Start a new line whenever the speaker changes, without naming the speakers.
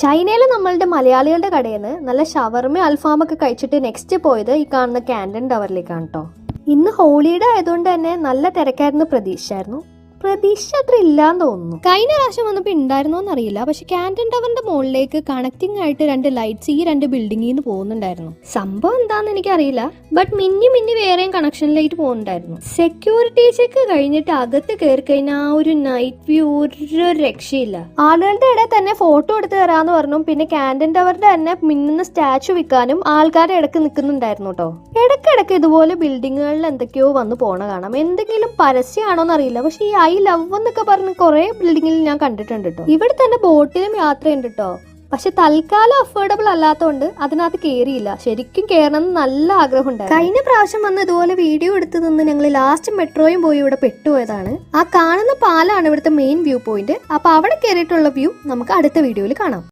ചൈനയിൽ നമ്മളുടെ മലയാളികളുടെ കടയിൽ നിന്ന് നല്ല ഷവർമ അൽഫാമൊക്കെ കഴിച്ചിട്ട് നെക്സ്റ്റ് പോയത് ഈ കാണുന്ന ക്യാൻഡൻ ടവറിലേക്കാണ് കേട്ടോ. ഇന്ന് ഹോളിഡേ ആയതുകൊണ്ട് തന്നെ നല്ല തിരക്കായിരുന്നു. പ്രതീക്ഷ അത്ര ഇല്ലാന്ന് തോന്നുന്നു. കഴിഞ്ഞ പ്രാവശ്യം വന്നപ്പോൾ ഉണ്ടായിരുന്നോന്ന് അറിയില്ല. പക്ഷെ ക്യാൻഡൻ ടവറിന്റെ മുകളിലേക്ക് കണക്റ്റിംഗ് ആയിട്ട് 2 ലൈറ്റ്സ് ഈ 2 ബിൽഡിംഗിൽ നിന്ന് പോകുന്നുണ്ടായിരുന്നു. സംഭവം എന്താന്ന് എനിക്കറിയില്ല. ബട്ട് മിന്നി വേറെയും കണക്ഷനിലായിട്ട് പോകുന്നുണ്ടായിരുന്നു. സെക്യൂരിറ്റി ചെക്ക് കഴിഞ്ഞിട്ട് അകത്ത് കയറി കഴിഞ്ഞാൽ ആ ഒരു നൈറ്റ് വ്യൂ ഒരു രക്ഷയില്ല. ആളുകളുടെ ഇടയിൽ തന്നെ ഫോട്ടോ എടുത്ത് തരാന്ന് പറഞ്ഞു. പിന്നെ ക്യാൻഡൻ ടവറിന്റെ തന്നെ മിന്നുന്ന സ്റ്റാച്ചു വിൽക്കാനും ആൾക്കാരുടെ ഇടക്ക് നിൽക്കുന്നുണ്ടായിരുന്നു കേട്ടോ. ഇടയ്ക്കിടയ്ക്ക് ഇതുപോലെ ബിൽഡിങ്ങുകളിൽ എന്തൊക്കെയോ വന്ന് പോണ കാണാം. എന്തെങ്കിലും പരസ്യമാണോന്ന് അറിയില്ല. പക്ഷെ ഈ ലവ് എന്നൊക്കെ പറഞ്ഞ് കുറെ ബിൽഡിങ്ങിൽ ഞാൻ കണ്ടിട്ടുണ്ട് കേട്ടോ. ഇവിടെ തന്നെ ബോട്ടിലും യാത്രയുണ്ട് കേട്ടോ. പക്ഷെ തൽക്കാലം അഫോർഡബിൾ അല്ലാത്തതുകൊണ്ട് അതിനകത്ത് കയറിയില്ല. ശരിക്കും കയറണം നല്ല ആഗ്രഹം ഉണ്ടായിരുന്നു. കഴിഞ്ഞ പ്രാവശ്യം വന്ന് ഇതുപോലെ വീഡിയോ എടുത്ത് നിന്ന് ഞങ്ങൾ ലാസ്റ്റ് മെട്രോയും പോയി ഇവിടെ പെട്ടുപോയതാണ്. ആ കാണുന്ന പാലാണ് ഇവിടുത്തെ മെയിൻ വ്യൂ പോയിന്റ്. അപ്പൊ അവിടെ കയറിയിട്ടുള്ള വ്യൂ നമുക്ക് അടുത്ത വീഡിയോയിൽ കാണാം.